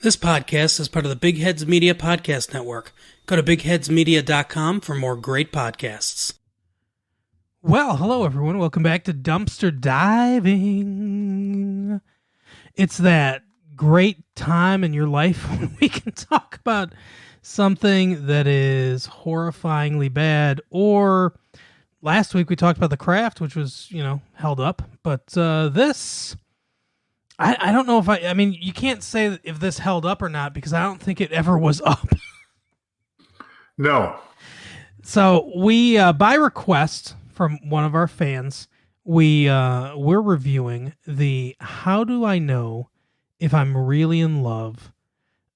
This podcast is part of the Big Heads Media Podcast Network. Go to bigheadsmedia.com for more great podcasts. Well, hello everyone. Welcome back to Dumpster Diving. It's that great time in your life when we can talk about something that is horrifyingly bad, or last week we talked about The Craft, which was, held up. But this... I don't know if I mean, you can't say if this held up or not because I don't think it ever was up. No. So we, by request from one of our fans, we're reviewing the How Do I Know If I'm Really in Love,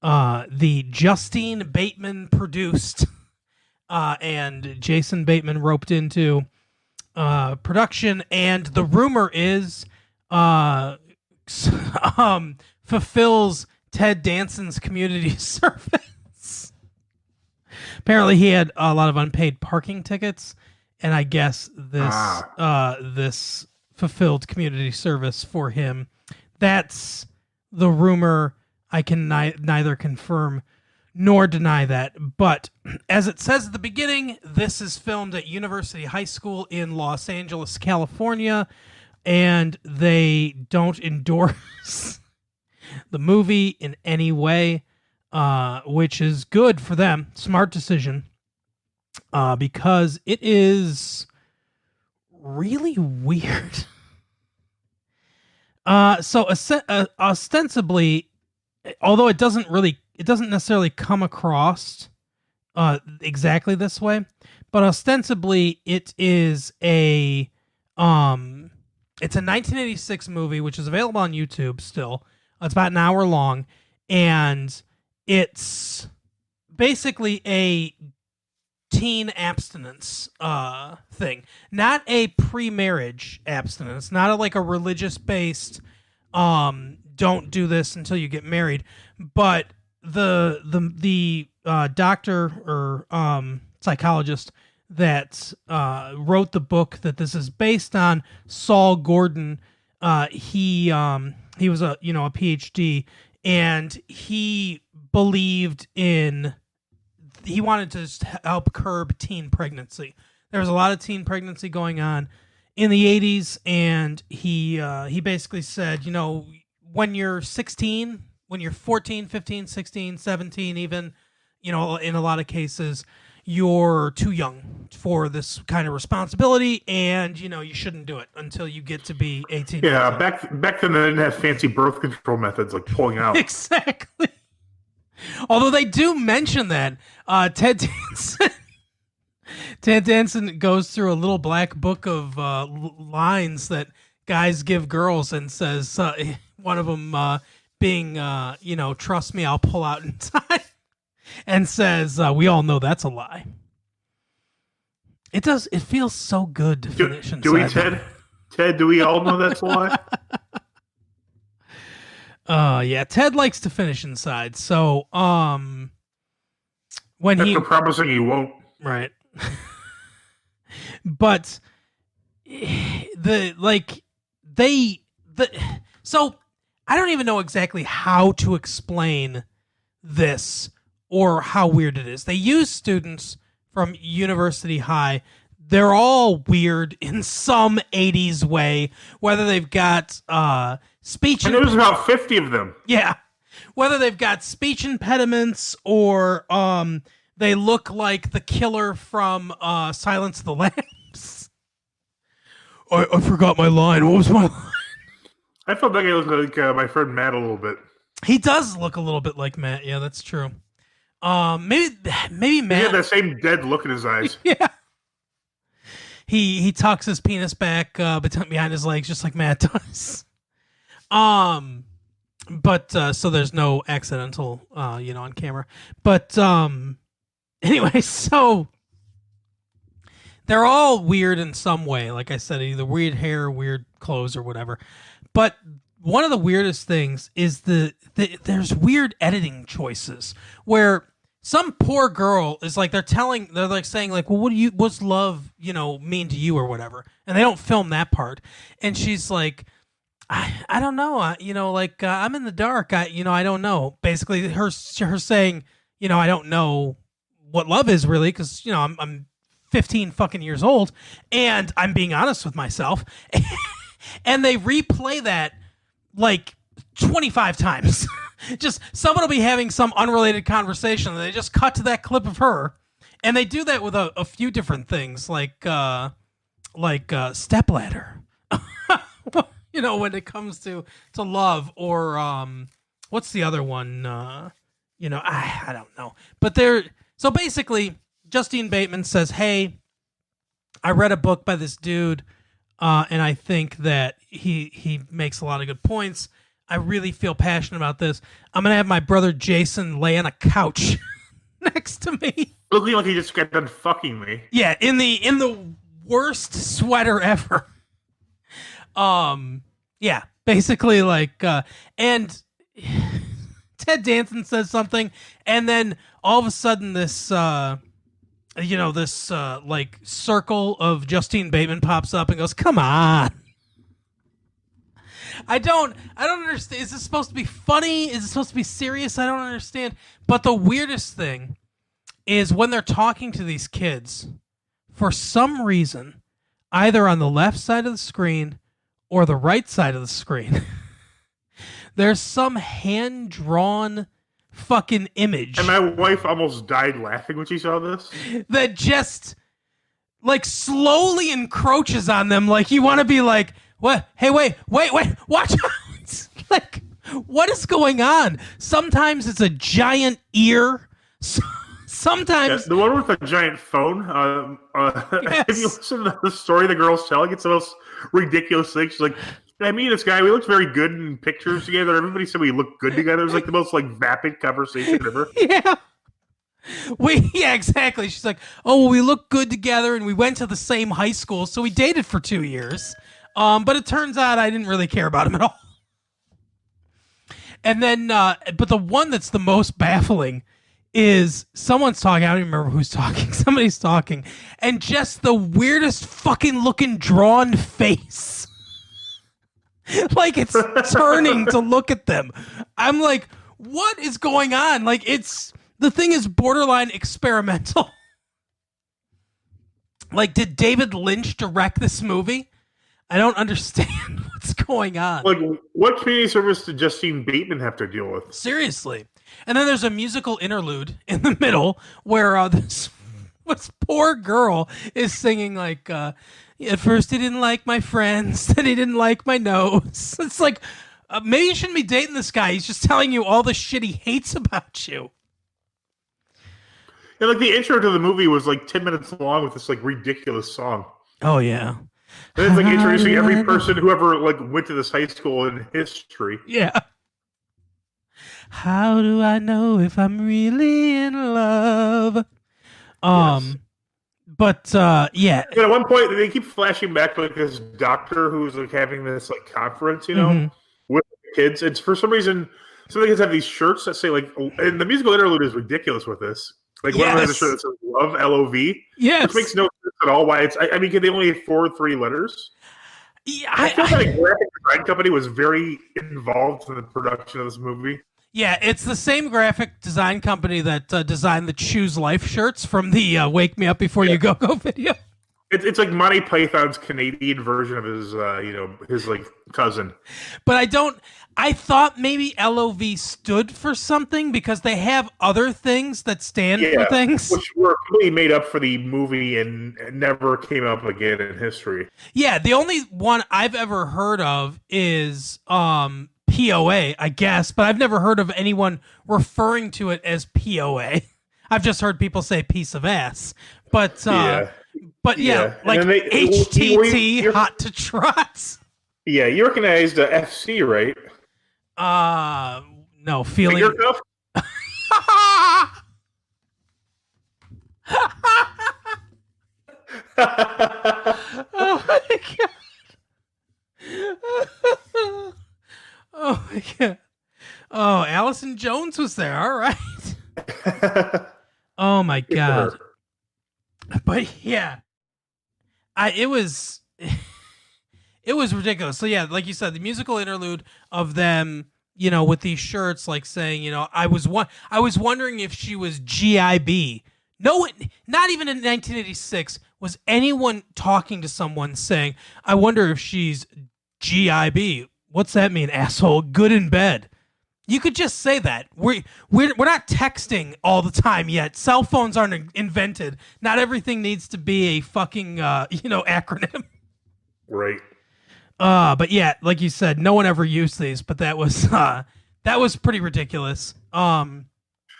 the Justine Bateman produced and Jason Bateman roped into production, and the rumor is fulfills Ted Danson's community service. Apparently he had a lot of unpaid parking tickets, and I guess this fulfilled community service for him. That's the rumor. I can neither confirm nor deny that, but as it says at the beginning, this is filmed at University High School in Los Angeles, California, and they don't endorse the movie in any way, which is good for them. Smart decision, because it is really weird. So ostensibly, although it doesn't necessarily come across exactly this way, but ostensibly it is it's a 1986 movie, which is available on YouTube still. It's about an hour long, and it's basically a teen abstinence thing. Not a pre-marriage abstinence, not a religious-based don't do this until you get married, but the doctor or psychologist that wrote the book that this is based on, Saul Gordon. He was a PhD, and he wanted to help curb teen pregnancy. There was a lot of teen pregnancy going on in the 80s, and he basically said, when you're 16, when you're 14, 15, 16, 17 even, in a lot of cases, you're too young for this kind of responsibility, and you shouldn't do it until you get to be 18. Yeah, back then they didn't have fancy birth control methods like pulling out. Exactly. Although they do mention that Ted Danson goes through a little black book of lines that guys give girls, and says one of them being trust me, I'll pull out in time. And says, we all know that's a lie. It does. It feels so good to finish inside. Do we, Ted? Ted, do we all know that's a lie? Yeah, Ted likes to finish inside. So, when After promising he won't. Right. But, so, I don't even know exactly how to explain this, or how weird it is. They use students from University High. They're all weird in some 80s way, whether they've got speech... And there's about 50 of them. Yeah. Whether they've got speech impediments, or they look like the killer from Silence of the Lambs. I forgot my line. What was my line? I felt like I looked like my friend Matt a little bit. He does look a little bit like Matt. Yeah, that's true. Maybe Matt. He had that same dead look in his eyes. Yeah. He tucks his penis back behind his legs, just like Matt does. But so there's no accidental, on camera. But anyway, so they're all weird in some way. Like I said, either weird hair, weird clothes, or whatever. But one of the weirdest things is there's weird editing choices where some poor girl is like, they're saying like, well, what's love, mean to you or whatever. And they don't film that part. And she's like, I don't know. I'm in the dark. I don't know. Basically, her saying, I don't know what love is really because I'm 15 fucking years old and I'm being honest with myself. And they replay that like 25 times. Just someone will be having some unrelated conversation and they just cut to that clip of her. And they do that with a few different things like stepladder. When it comes to love or what's the other one? I don't know. But so basically Justine Bateman says, "Hey, I read a book by this dude, and I think that he makes a lot of good points. I really feel passionate about this. I'm gonna have my brother Jason lay on a couch next to me, looking like he just got done fucking me. Yeah, in the worst sweater ever. Yeah, basically and Ted Danson says something, and then all of a sudden this circle of Justine Bateman pops up and goes, "Come on." I don't understand. Is this supposed to be funny? Is it supposed to be serious? I don't understand. But the weirdest thing is when they're talking to these kids, for some reason, either on the left side of the screen or the right side of the screen, there's some hand-drawn fucking image. And my wife almost died laughing when she saw this. That just, slowly encroaches on them. Like, you want to be like, what? Hey, wait, watch out. What is going on? Sometimes it's a giant ear. Sometimes the one with the giant phone. Yes. If you listen to the story the girl's telling, it's the most ridiculous thing. She's like, "I mean, this guy, we looked very good in pictures together. Everybody said we looked good together." It was like the most vapid conversation ever. Yeah. Yeah, exactly. She's like, "Oh, well, we look good together, and we went to the same high school, so we dated for 2 years. But it turns out I didn't really care about him at all." And then, but the one that's the most baffling is someone's talking. I don't even remember who's talking. Somebody's talking, and just the weirdest fucking looking drawn face. Like it's turning to look at them. I'm like, what is going on? The thing is borderline experimental. Did David Lynch direct this movie? I don't understand what's going on. What community service did Justine Bateman have to deal with? Seriously. And then there's a musical interlude in the middle where this poor girl is singing at first he didn't like my friends, then he didn't like my nose. It's like, maybe you shouldn't be dating this guy. He's just telling you all the shit he hates about you. Yeah, the intro to the movie was 10 minutes long with this ridiculous song. Oh, yeah. And it's introducing every person who ever went to this high school in history. Yeah. How do I know if I'm really in love? Yes. But yeah. And at one point, they keep flashing back to this doctor who's having this conference, with the kids. And for some reason, some of the kids have these shirts that say and the musical interlude is ridiculous with this. One of them has a shirt that says "Love LOV," yes, which makes no sense at all. Why it's? I mean, can they only afford 3 letters? Yeah, I feel like a graphic design company was very involved in the production of this movie. Yeah, it's the same graphic design company that designed the Choose Life shirts from the "Wake Me Up Before You Go" video. It's like Monty Python's Canadian version of his, his cousin. But I thought maybe LOV stood for something because they have other things that stand for things. Which were completely made up for the movie and never came up again in history. Yeah, the only one I've ever heard of is POA, I guess, but I've never heard of anyone referring to it as POA. I've just heard people say piece of ass. But HTT, hot to trot. Yeah, you recognized FC, right? No, feeling. Finger cuff? Oh my god! Oh my god! Oh, Allison Jones was there. All right. Oh my god! But yeah, it was It was ridiculous. So yeah, like you said, the musical interlude of them, with these shirts, like saying, I was wondering if she was GIB. No, not even in 1986 was anyone talking to someone saying, I wonder if she's GIB. What's that mean, asshole? Good in bed. You could just say that. We're not texting all the time yet. Cell phones aren't invented. Not everything needs to be a fucking acronym. Right. But yeah, like you said, no one ever used these, but that was pretty ridiculous.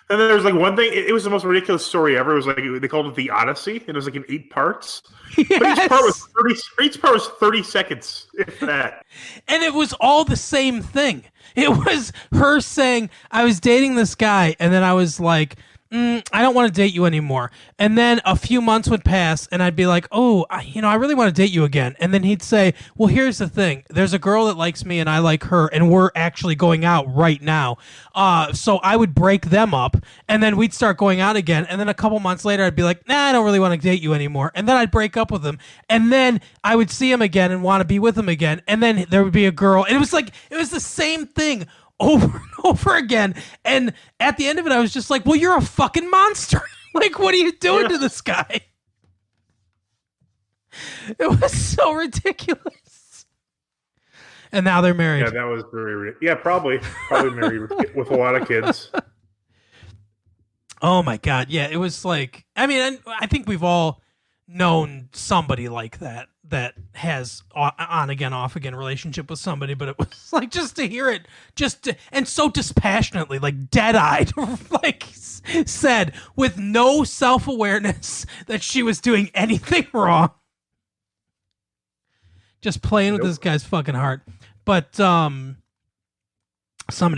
And then there was like one thing. It was the most ridiculous story ever. It was like they called it the Odyssey, and it was like in 8 parts. Yes. But each part was 30 seconds, if that. And it was all the same thing. It was her saying, I was dating this guy, and then I was like, I don't want to date you anymore. And then a few months would pass, and I'd be like, I really want to date you again. And then he'd say, well, here's the thing. There's a girl that likes me, and I like her, and we're actually going out right now. So I would break them up, and then we'd start going out again. And then a couple months later, I'd be like, I don't really want to date you anymore. And then I'd break up with him. And then I would see him again and want to be with him again. And then there would be a girl. And it was the same thing over and over again. And at the end of it, I was just like, well, you're a fucking monster. Like, what are you doing to this guy? It was so ridiculous. And now they're married. Yeah, that was probably married with a lot of kids. Oh my God. Yeah, it was like, I think we've all known somebody like that has on again, off again relationship with somebody, but it was like just to hear it and so dispassionately, like dead-eyed, like said with no self-awareness that she was doing anything wrong. Just playing with this guy's fucking heart. But somebody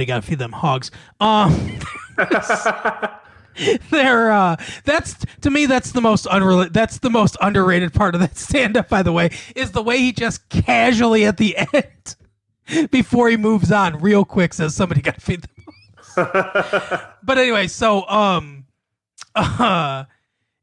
got to feed them hogs. That's to me, that's the most underrated part of that stand-up, by the way, is the way he just casually at the end before he moves on real quick says somebody got to feed them. But anyway, so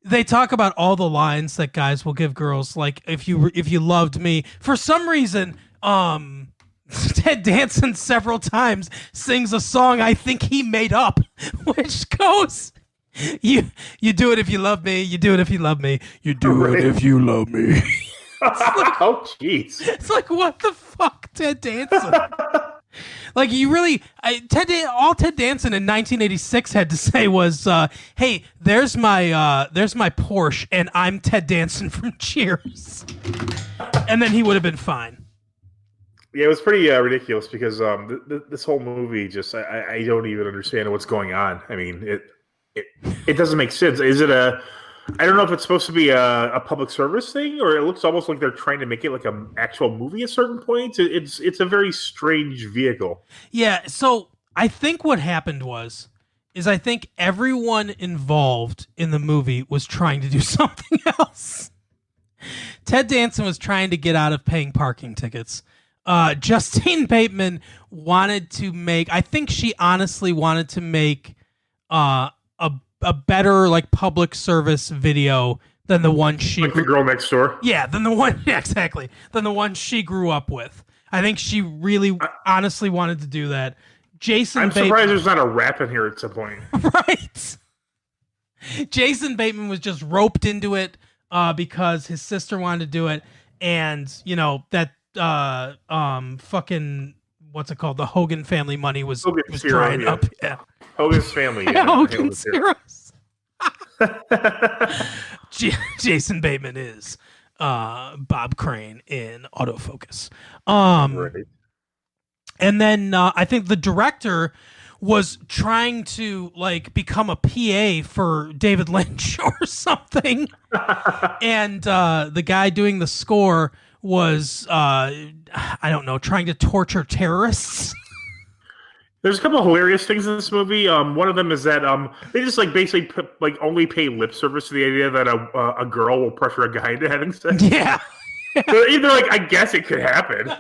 they talk about all the lines that guys will give girls, like if you loved me. For some reason, Ted Danson several times sings a song I think he made up, which goes, You do it if you love me. You do it if you love me. You do it if you love me. Oh, jeez. It's like, what the fuck, Ted Danson? Like, you really... all Ted Danson in 1986 had to say was, hey, there's my Porsche, and I'm Ted Danson from Cheers. And then he would have been fine. Yeah, it was pretty ridiculous because this whole movie just... I don't even understand what's going on. I mean, it doesn't make sense. Is it I don't know if it's supposed to be a public service thing, or it looks almost like they're trying to make it like an actual movie at certain points. It's a very strange vehicle. Yeah, so I think what happened is I think everyone involved in the movie was trying to do something else. Ted Danson was trying to get out of paying parking tickets. Justine Bateman wanted to make... I think she honestly wanted to make... a better like public service video than the one she the girl next door. Yeah, than the one exactly. Than the one she grew up with. I think she really honestly wanted to do that. I'm surprised there's not a rap in here at some point. Right. Jason Bateman was just roped into it because his sister wanted to do it, and that fucking what's it called? The Hogan family money was drying up. Yeah. Hogan's family. Yeah. Hogan's Heroes. Jason Bateman is Bob Crane in Autofocus. Right. And then I think the director was trying to like become a PA for David Lynch or something. And the guy doing the score was, I don't know, trying to torture terrorists. There's a couple of hilarious things in this movie. One of them is that they just like basically only pay lip service to the idea that a girl will pressure a guy into having sex. Yeah. So either like I guess it could happen.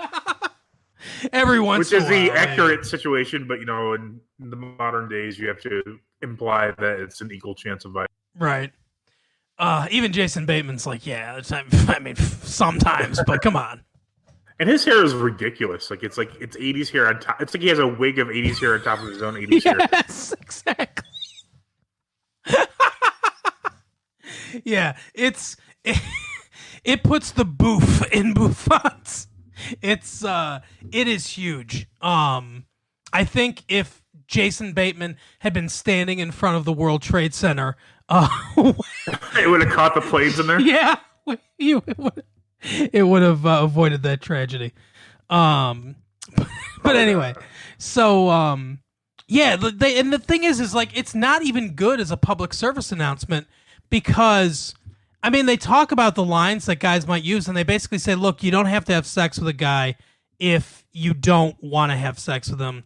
Every once in a while. Which is the accurate situation, but in the modern days you have to imply that it's an equal chance of violence. Right. Even Jason Bateman's like, yeah, I mean, sometimes, but come on. And his hair is ridiculous. Like it's 80s hair on top. It's like he has a wig of 80s hair on top of his own 80s hair. Yes, exactly. Yeah, it puts the boof in bouffants. It is huge. I think if Jason Bateman had been standing in front of the World Trade Center, it would have caught the planes in there. Yeah, it would have avoided that tragedy. But anyway, so yeah, and the thing is like it's not even good as a public service announcement because I mean they talk about the lines that guys might use and they basically say, look, you don't have to have sex with a guy if you don't want to have sex with him.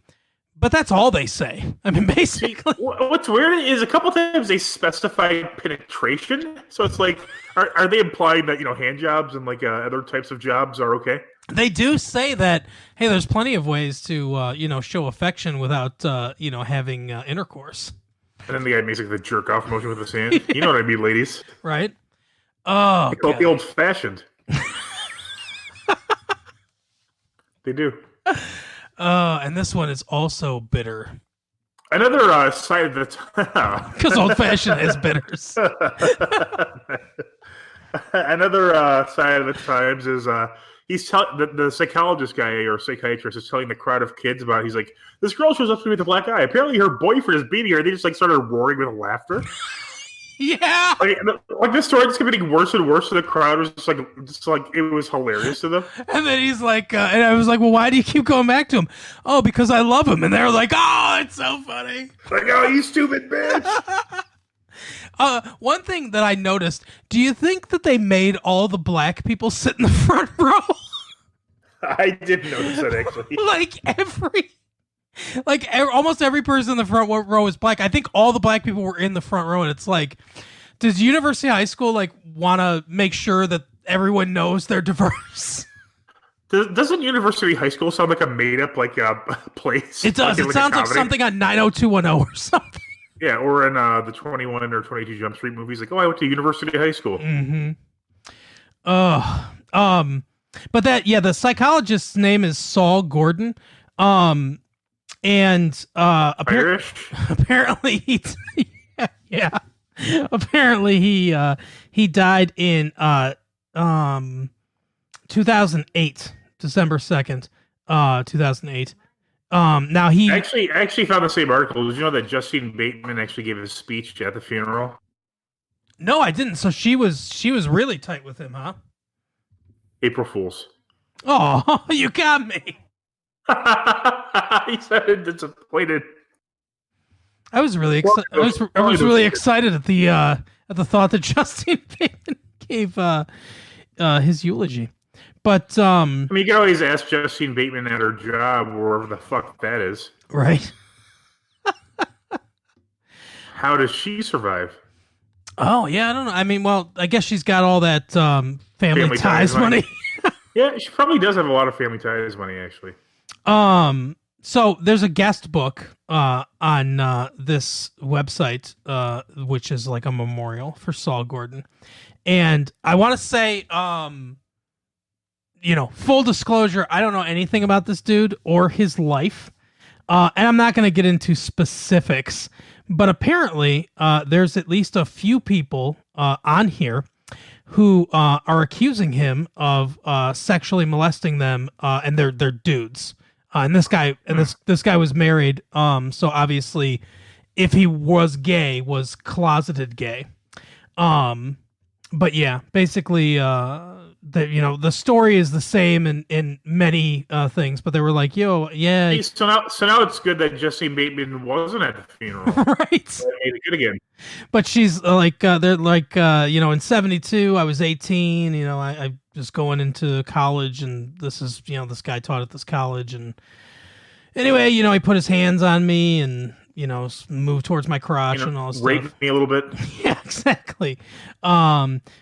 But that's all they say. I mean, basically. What's weird is a couple times they specify penetration. So it's like, are they implying that, hand jobs and like other types of jobs are okay? They do say that, hey, there's plenty of ways to, show affection without, having intercourse. And then the guy makes like the jerk off motion with his hand. Yeah. You know what I mean, ladies. Right? Oh, they call it the old fashioned. They do. And this one is also bitter. Another side of the because old fashioned has bitters. Another side of the times is he's telling the psychologist guy or psychiatrist is telling the crowd of kids about. He's like, this girl shows up to me with a black eye. Apparently, her boyfriend is beating her. They just like started roaring with laughter. Yeah, like this story just kept getting worse and worse. So the crowd was just like it was hilarious to them. And then he's like, and I was like, well, why do you keep going back to him? Oh, because I love him. And they're like, oh, it's so funny. Like, oh, you stupid bitch. One thing that I noticed: do you think that they made all the black people sit in the front row? I didn't notice that actually. Almost every person in the front row is black. I think all the black people were in the front row, and it's like, does University High School want to make sure that everyone knows they're diverse? Doesn't University High School sound like a made up place? It does. It sounds like something on 90210 or something. Yeah, or in the 21 or 22 Jump Street movies, like, oh, I went to University High School. Mm-hmm. But the psychologist's name is Saul Gordon. And Irish? Apparently he apparently he died in 2008, December 2nd, 2008. Now he I actually found the same article. Did you know that Justine Bateman actually gave a speech at the funeral? No, I didn't. So she was really tight with him, huh? April Fools. Oh, you got me. He sounded disappointed. I was really excited. I was really excited at the thought that Justine Bateman gave his eulogy. But I mean, you can always ask Justine Bateman at her job, wherever the fuck that is. Right. How does she survive? Oh yeah, I don't know. I mean, well, I guess she's got all that family ties money. Yeah, she probably does have a lot of family ties money, actually. So there's a guest book on this website, which is like a memorial for Saul Gordon, and I want to say, full disclosure, I don't know anything about this dude or his life, and I'm not going to get into specifics, but apparently there's at least a few people on here who are accusing him of sexually molesting them, and they're dudes. And this guy this guy was married, so obviously, if he was gay, was closeted gay. But yeah, basically, the story is the same in many things, but they were like, "Yo, yeah." Hey, so now it's good that Justine Bateman wasn't at the funeral, right? So they made it good again. But she's they're like, in '72, I was 18. I was going into college, and this is, this guy taught at this college, and anyway, he put his hands on me and moved towards my crotch and all this raped stuff. Me a little bit. Yeah, exactly.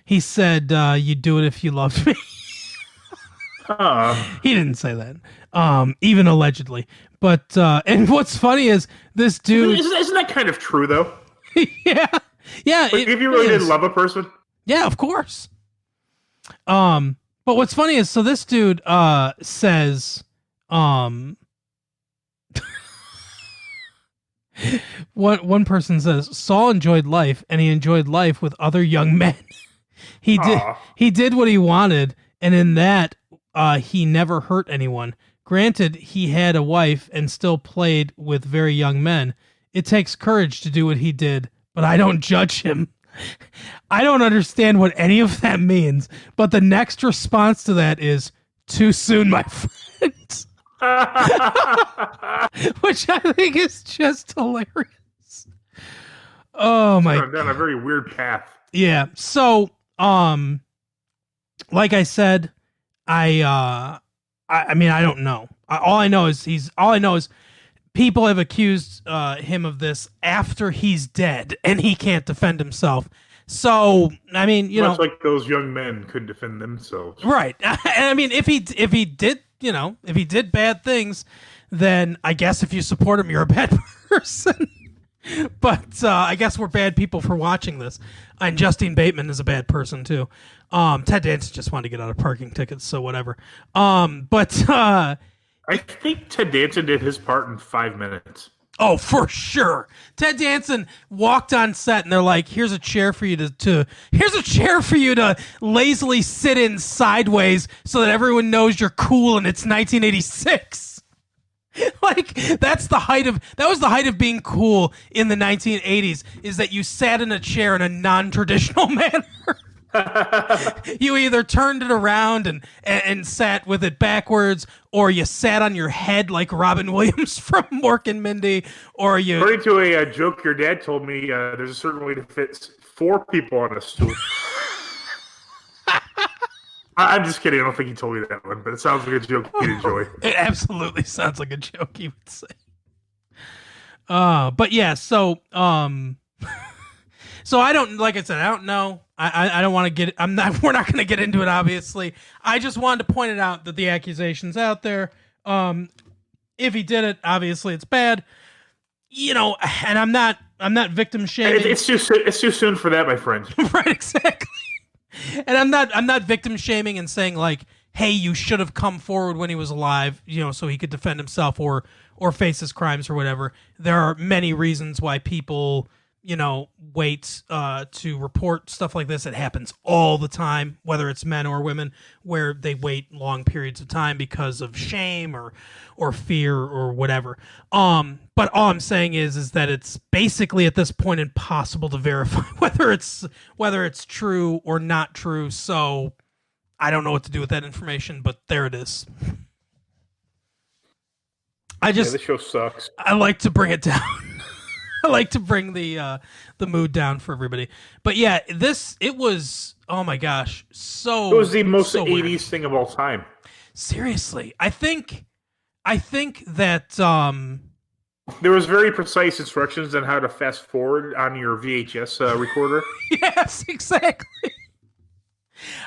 He said, "You'd do it if you loved me." He didn't say that, even allegedly. But and what's funny is this dude. Isn't that kind of true though? yeah. Like, if you really didn't love a person. Yeah, of course. But But what's funny is, so this dude says, one person says Saul enjoyed life, and he enjoyed life with other young men. He did what he wanted, and in that he never hurt anyone. Granted, he had a wife and still played with very young men. It takes courage to do what he did, but I don't judge him. I don't understand what any of that means, but the next response to that is, too soon, my friend. Which I think is just hilarious. Oh my! Gone down a very weird path. Yeah. So, like I said, I mean, I don't know. All I know is people have accused him of this after he's dead, and he can't defend himself. So, I mean, much like those young men couldn't defend themselves, right? And I mean, if he did, if he did bad things, then I guess if you support him, you're a bad person. But I guess we're bad people for watching this. And Justine Bateman is a bad person too. Ted Danson just wanted to get out of parking tickets, so whatever. I think Ted Danson did his part in 5 minutes. Oh, for sure. Ted Danson walked on set, and they're like, "Here's a chair for you to lazily sit in sideways, so that everyone knows you're cool, and it's 1986." Like, that was the height of being cool in the 1980s, is that you sat in a chair in a non-traditional manner. You either turned it around and sat with it backwards, or you sat on your head like Robin Williams from Mork and Mindy, or you... According to a joke your dad told me, there's a certain way to fit 4 people on a stool. I'm just kidding. I don't think he told me that one, but it sounds like a joke you'd enjoy. It absolutely sounds like a joke he would say. But yeah, so so I don't, like I said, I don't know. I don't want to get, we're not going to get into it, obviously. I just wanted to point it out that the accusation's out there. If he did it, obviously it's bad. And I'm not victim shaming. It's too soon for that, my friend. Right, exactly. And I'm not victim shaming and saying like, hey, you should have come forward when he was alive, so he could defend himself or face his crimes or whatever. There are many reasons why people, wait to report stuff like this. It happens all the time, whether it's men or women, where they wait long periods of time because of shame or fear or whatever. But all I'm saying is that it's basically at this point impossible to verify whether it's true or not true. So I don't know what to do with that information, but there it is. This show sucks. I like to bring it down. I like to bring the mood down for everybody. But yeah, it was, oh my gosh, it was the most so 80s weird thing of all time. Seriously. I think that there was very precise instructions on how to fast forward on your VHS recorder. Yes, exactly.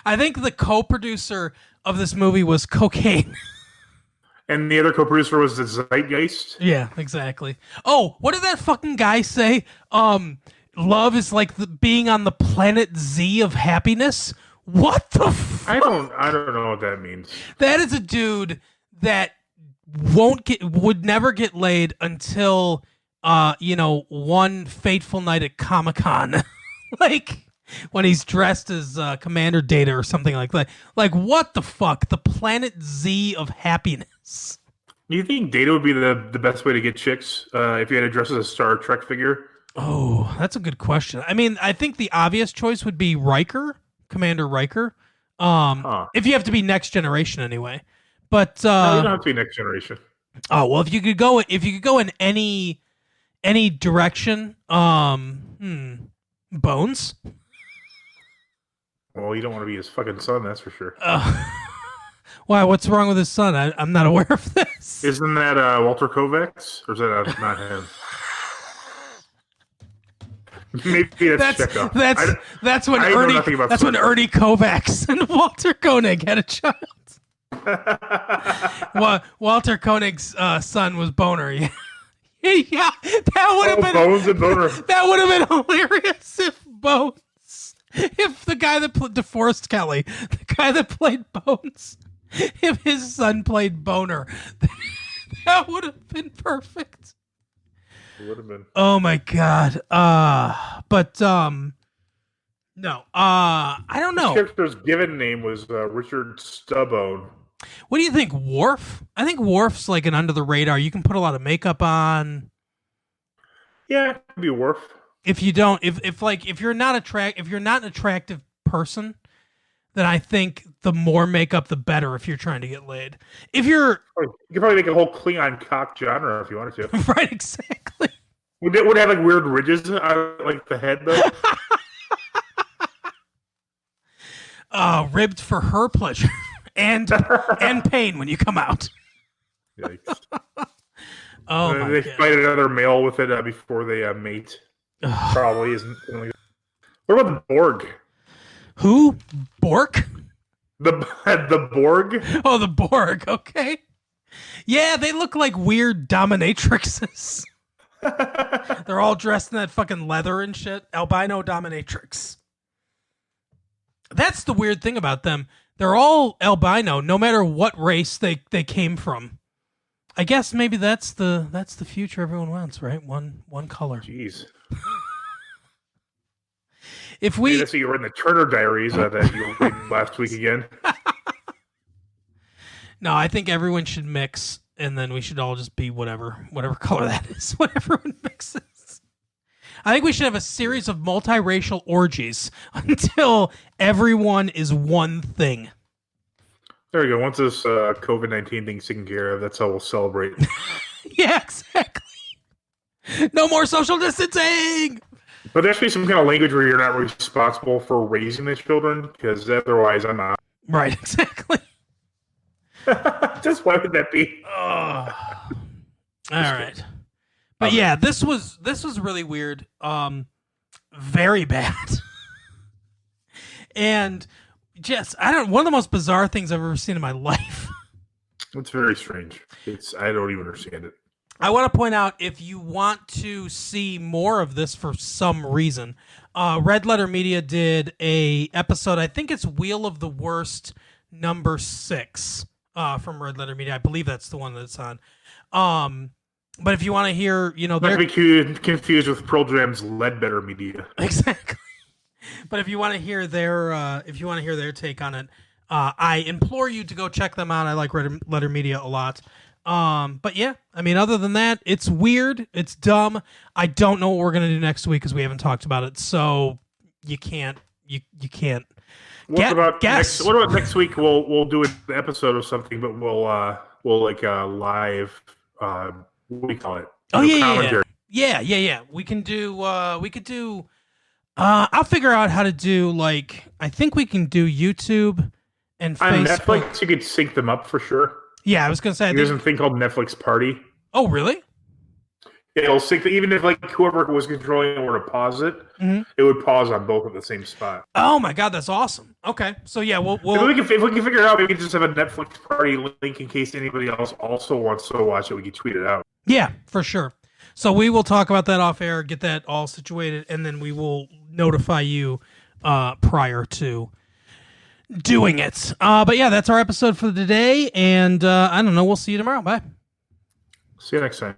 I think the co-producer of this movie was cocaine. And the other co-producer was the Zeitgeist. Yeah, exactly. Oh, what did that fucking guy say? Love is like being on the planet Z of happiness. What the fuck? I don't know what that means. That is a dude that would never get laid until one fateful night at Comic-Con. Like when he's dressed as Commander Data or something like that. Like, what the fuck? The planet Z of happiness. Do you think Data would be the best way to get chicks if you had to dress as a Star Trek figure? Oh, that's a good question. I mean, I think the obvious choice would be Riker, Commander Riker. If you have to be Next Generation anyway. But no, you don't have to be Next Generation. Oh, well, if you could go in any direction, Bones. Well, you don't want to be his fucking son, that's for sure. Why? What's wrong with his son? I'm not aware of this. Isn't that Walter Kovacs? Or is that not him? Maybe that's Chekhov. That's when Ernie Kovacs and Walter Koenig had a child. Well, Walter Koenig's son was Boner. Yeah, that would have been Bones and Boner. That would have been hilarious if Bones If the guy that DeForest Kelly, the guy that played Bones, if his son played Boner, that would have been perfect. It would have been. Oh my god. No. I don't know. His character's given name was Richard Stubbone. What do you think, Worf? I think Worf's like an under the radar. You can put a lot of makeup on. Yeah, it could be Worf. If you don't, if you're not an attractive person, then I think the more makeup, the better. If you're trying to get laid, if you're, you could probably make a whole Klingon cock genre if you wanted to. Right, exactly. Would it have like weird ridges on like the head though? Ribbed for her pleasure and pain when you come out. Yikes. Oh my they God. fight another male with it before they mate. Probably isn't. What about the Borg? Who? Bork? The Borg? Oh, the Borg. Okay. Yeah, they look like weird dominatrixes. They're all dressed in that fucking leather and shit. Albino dominatrix. That's the weird thing about them. They're all albino, no matter what race they came from. I guess maybe that's the future everyone wants, right? One color. Jeez. If we, that's what you were in the Turner Diaries that you were reading last week again. No, I think everyone should mix, and then we should all just be whatever color that is. When everyone mixes, I think we should have a series of multiracial orgies until everyone is one thing. There we go. Once this COVID-19 thing's taken care of, that's how we'll celebrate. Yeah, exactly. No more social distancing. But there should be some kind of language where you're not responsible for raising the children, because otherwise I'm not. Right, exactly. Just why would that be? All right. But yeah, this was really weird. Very bad. And just one of the most bizarre things I've ever seen in my life. It's very strange. I don't even understand it. I want to point out, if you want to see more of this for some reason, Red Letter Media did a episode, I think it's Wheel of the Worst number 6 from Red Letter Media. I believe that's the one that's on. But if you want to hear, Not to be confused with Pearl Jam's Ledbetter Media. Exactly. But if you want to hear their take on it, I implore you to go check them out. I like Red Letter Media a lot. But yeah, I mean, other than that, it's weird. It's dumb. I don't know what we're going to do next week because we haven't talked about it. So you can't. What about next week? We'll do an episode of something, but we'll like live. What do we call it? Oh yeah. We can do. I'll figure out how to do, like, I think we can do YouTube and Facebook. On Netflix, you could sync them up for sure. Yeah, I was going to say. There's a thing called Netflix Party. Oh, really? It'll sync, even if like whoever was controlling it were to pause it, it would pause on both at the same spot. Oh my God, that's awesome. Okay, so yeah, we'll if we can figure it out, we can just have a Netflix Party link in case anybody else also wants to watch it. We can tweet it out. Yeah, for sure. So we will talk about that off air, get that all situated, and then we will notify you prior to doing it. But yeah, that's our episode for today, and I don't know. We'll see you tomorrow. Bye. See you next time.